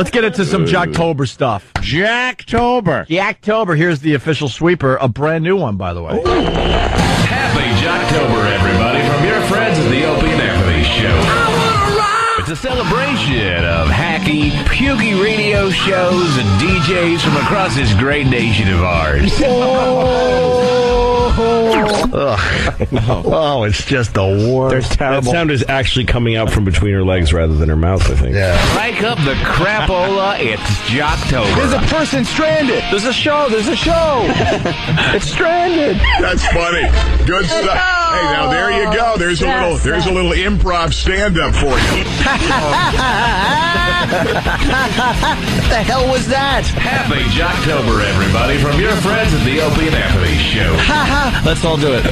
Let's get into some Jocktober stuff. Jocktober. Jocktober. Here's the official sweeper, a brand new one, by the way. Happy Jocktober, everybody, from your friends at the Opie and Anthony Show. It's a celebration of hacky, pukey radio shows and DJs from across this great nation of ours. Oh, it's just the worst. That sound is actually coming out from between her legs rather than her mouth, I think. Yeah. Strike up the crapola, it's Jocktober. There's a person stranded. There's a show. It's stranded. That's funny. Good stuff. Hey, now there you go. There's a little improv stand-up for you. What the hell was that? Happy Jocktober, everybody, from your friends at the Opie and Anthony Show. Let's all do it.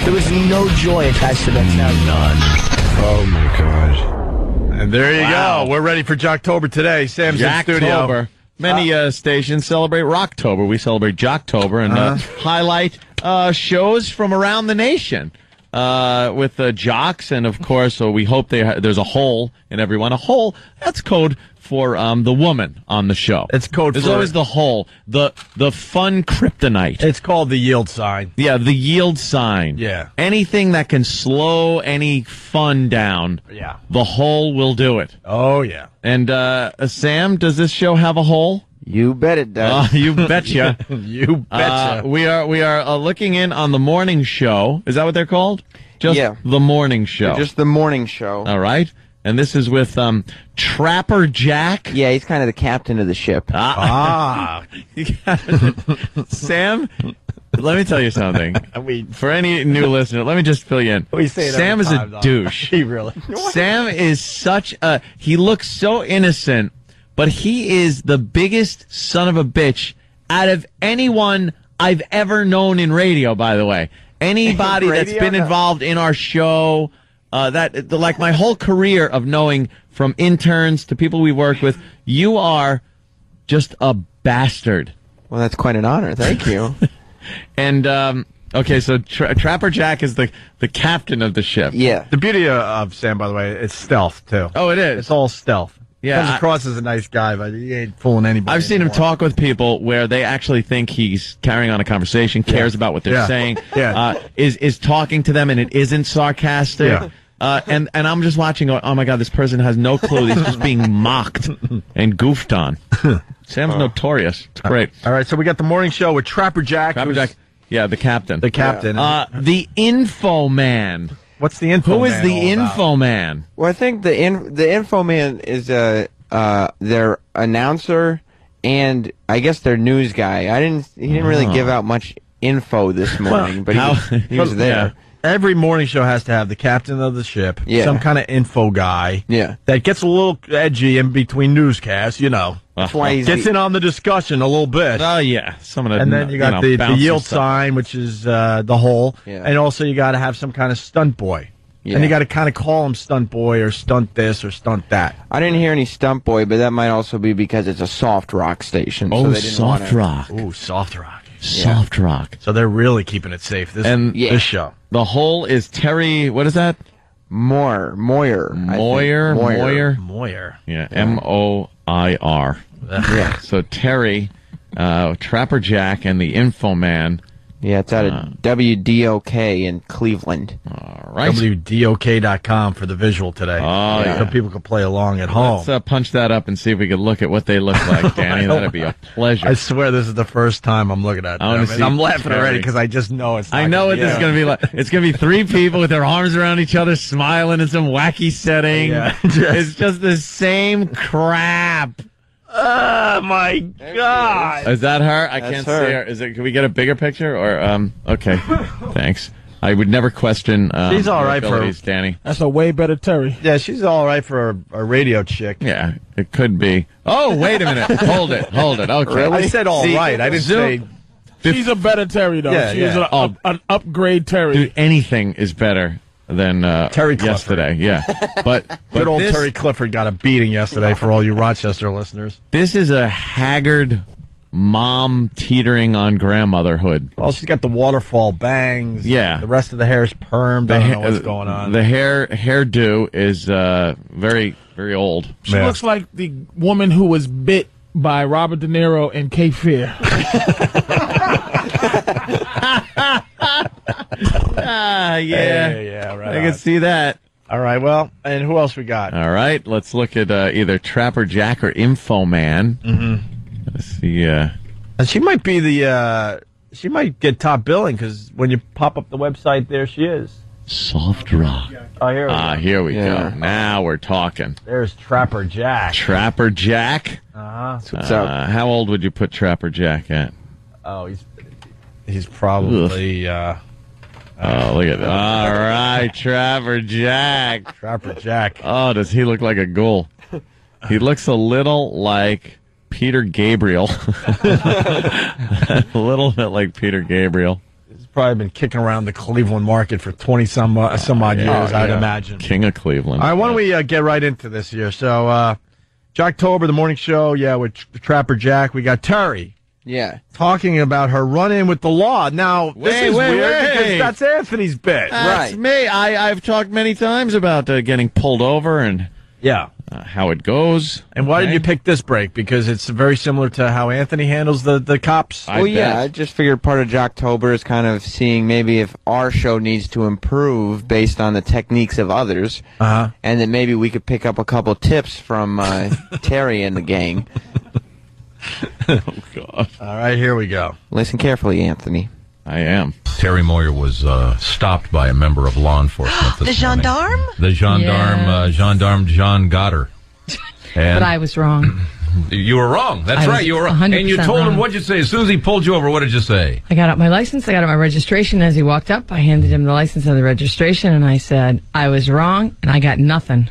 There was no joy attached to that sound. None. Oh, my God. And there you go. We're ready for Jocktober today. Sam's in studio. Jocktober. Many stations celebrate Rocktober. We celebrate Jocktober and highlight shows from around the nation with jocks. And, of course, so we hope there's a hole in everyone. A hole, that's code for the woman on the show. It's code There's for always the hole, the fun kryptonite. It's called the yield sign. Yeah, the yield sign. Yeah. Anything that can slow any fun down, Yeah. the hole will do it. Oh, yeah. And, Sam, does this show have a hole? You bet it does. You betcha. You betcha. We are looking in on the morning show. Is that what they're called? Just Yeah. the morning show. Just the morning show. All right. And this is with Trapper Jack. Yeah, he's kind of the captain of the ship. Sam, let me tell you something. For any new listener, let me just fill you in. Sam is a douche. He really. Sam is such a... He looks so innocent, but he is the biggest son of a bitch out of anyone I've ever known in radio, by the way. Anybody that's been involved in our show, like my whole career of knowing from interns to people we work with, you are just a bastard. Well, that's quite an honor. Thank you. And, okay, so Trapper Jack is the captain of the ship. Yeah. The beauty of Sam, by the way, it's stealth, too. Oh, it is? It's all stealth. Yeah, Comes across as a nice guy, but he ain't fooling anybody. I've seen him talk with people where they actually think he's carrying on a conversation, cares about what they're saying, is talking to them, and it isn't sarcastic. Yeah. And I'm just watching, going, oh my God, this person has no clue. He's just being mocked and goofed on. Sam's notorious. It's great. All right, so we got the morning show with Trapper Jack. Yeah, the captain. The captain. The Infoman. What's the Infoman? Who is the Infoman? Well, I think the Infoman is their announcer and I guess their news guy. He didn't really give out much info this morning, but he was there. Yeah. Every morning show has to have the captain of the ship, some kind of info guy that gets a little edgy in between newscasts, you know. That's why he gets in on the discussion a little bit. Oh, yeah. Some of the, and then you got the yield sign, which is the hole. Yeah. And also you got to have some kind of stunt boy. Yeah. And you got to kind of call him stunt boy or stunt this or stunt that. I didn't hear any stunt boy, but that might also be because it's a soft rock station. Oh, so they didn't soft rock. Ooh, soft rock. Soft rock. So they're really keeping it safe this show. The hole is Terry, what is that? Moir. Moir. Yeah, M-O-I-R. Yeah. So Terry, Trapper Jack, and the Infoman. Yeah, it's out of WDOK in Cleveland. All right. WDOK.com for the visual today. Oh, yeah. So people can play along at home. Let's punch that up and see if we can look at what they look like, Danny. That'd be a pleasure. I swear this is the first time I'm looking at them. And I'm laughing already because I just know it's not I know what this is going to be like. It's going to be three people with their arms around each other smiling in some wacky setting. Yeah. It's just the same crap. Oh, my God. Is that her? I can't see her. Is it? Can we get a bigger picture? Or okay. Thanks. I would never question she's all right for Danny. That's a way better Terry. Yeah, she's all right for a radio chick. Yeah, it could be. Oh, wait a minute. Hold it. Okay. Really? I said all right. I didn't say... She's a better Terry, though. Yeah, She's an upgrade Terry. Dude, anything is better than Terry yesterday. Yeah. But good old Terry Clifford got a beating yesterday for all you Rochester listeners. This is a haggard mom teetering on grandmotherhood. Well, she's got the waterfall bangs. Yeah. The rest of the hair is permed. I don't know what's going on. The hairdo is very, very old. She looks like the woman who was bit by Robert De Niro in Cape Fear. Yeah, right. I can see that. All right, well, and who else we got? All right, let's look at either Trapper Jack or Infoman. Mm-hmm. Let's see. And she might be she might get top billing because when you pop up the website, there she is. Soft rock. Oh, here we go. Here we go. Now we're talking. There's Trapper Jack. Trapper Jack? What's up? How old would you put Trapper Jack at? Oh, he's probably... look at that. All right, Trapper Jack. Trapper Jack. Oh, does he look like a ghoul? He looks a little like Peter Gabriel. A little bit like Peter Gabriel. He's probably been kicking around the Cleveland market for 20 some odd years, I'd imagine. King of Cleveland. All right, why don't we get right into this here? So, Jocktober, the morning show, with Trapper Jack. We got Terry. Yeah. Talking about her run-in with the law. Now, this is weird because that's Anthony's bit. That's me. I've talked many times about getting pulled over and how it goes. And why did you pick this break? Because it's very similar to how Anthony handles the cops? I just figured part of Jocktober is kind of seeing maybe if our show needs to improve based on the techniques of others. And then maybe we could pick up a couple tips from Terry and the gang. Oh, God. All right, here we go. Listen carefully, Anthony. I am. Terry Moir was stopped by a member of law enforcement this morning. Gendarme? The gendarme, gendarme John Goddard. But I was wrong. You were wrong. That's right. You were wrong. And you told him, what'd you say? As soon as he pulled you over, what did you say? I got out my license. I got out my registration. As he walked up, I handed him the license and the registration, and I said, I was wrong, and I got nothing.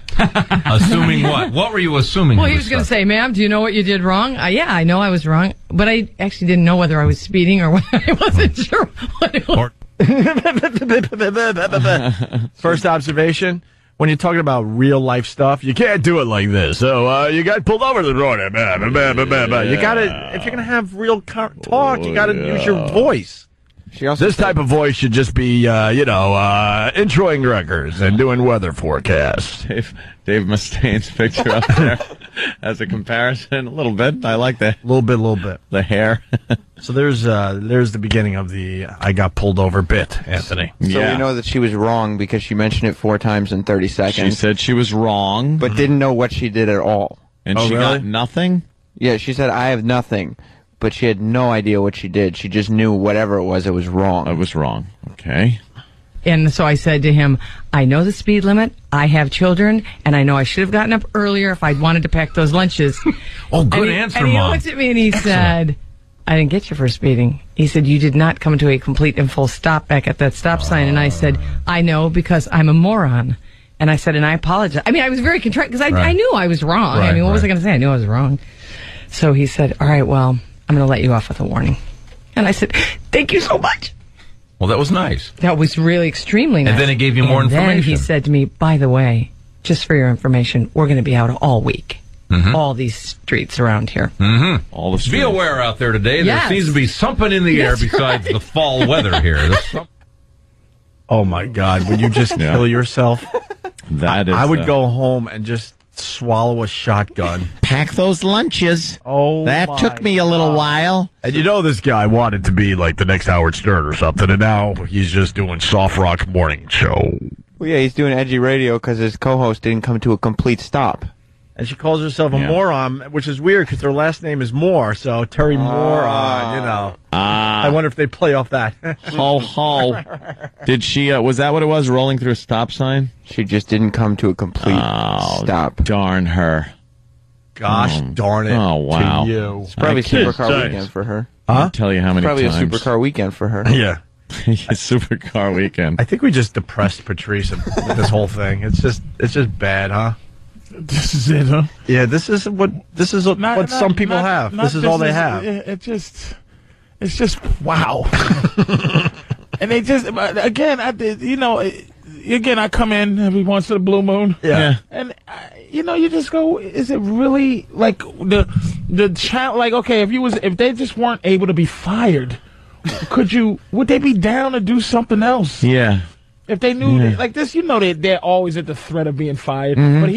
Assuming what? What were you assuming? Well, he was going to say, ma'am, do you know what you did wrong? Yeah, I know I was wrong. But I actually didn't know whether I was speeding or whether I wasn't sure what it was. First observation. When you're talking about real life stuff, you can't do it like this. So you got pulled over the road. You gotta, if you're gonna have real talk, you gotta use your voice. This type of voice should just be, introing records and doing weather forecasts. Dave Mustaine's picture up there as a comparison. A little bit. I like that. A little bit. The hair. So there's the beginning of the I got pulled over bit, Anthony. So we know that she was wrong because she mentioned it 4 times in 30 seconds. She said she was wrong. But didn't know what she did at all. And she got nothing? Yeah, she said, I have nothing. But she had no idea what she did. She just knew whatever it was wrong. It was wrong. Okay. And so I said to him, I know the speed limit, I have children, and I know I should have gotten up earlier if I'd wanted to pack those lunches. Oh, good answer, Mom. And he Mom. looked at me and he said, I didn't get you for speeding. He said, you did not come to a complete and full stop back at that stop sign. And I said, I know because I'm a moron. And I said, and I apologize. I mean, I was very contrite because I knew I was wrong. I mean, what was I going to say? I knew I was wrong. So he said, all right, well, I'm going to let you off with a warning. And I said, thank you so much. Well, that was nice. That was really extremely nice. And then he gave you more information. Then he said to me, by the way, just for your information, we're going to be out all week. All these streets around here. All the streets. Be aware out there today. Yes. There seems to be something in the air besides the fall weather here. Oh, my God. Would you just kill yourself? I would go home and just swallow a shotgun. Pack those lunches. Oh, that took me a little while. And this guy wanted to be like the next Howard Stern or something, and now he's just doing soft rock morning show. Well, yeah, he's doing edgy radio because his co-host didn't come to a complete stop. And she calls herself a moron, which is weird because her last name is Moore, so Terry Moron, I wonder if they play off that. Ho, ho. Did she, was that what it was, rolling through a stop sign? She just didn't come to a complete stop. Darn her. Gosh darn it. Oh, wow. To you. It's probably a supercar weekend for her. I'll tell you how many times. Probably a supercar weekend for her. Yeah. Supercar weekend. I think we just depressed Patrice with this whole thing. It's just bad, huh? This is it, huh? Yeah, this is what some people have. This is all they have. It's just wow. And they just again, I come in every once in a blue moon. Yeah. And you know, you just go, is it really like the child? Like, okay, if they just weren't able to be fired, would they be down to do something else? Yeah. If they knew like this, you know, they're always at the threat of being fired. But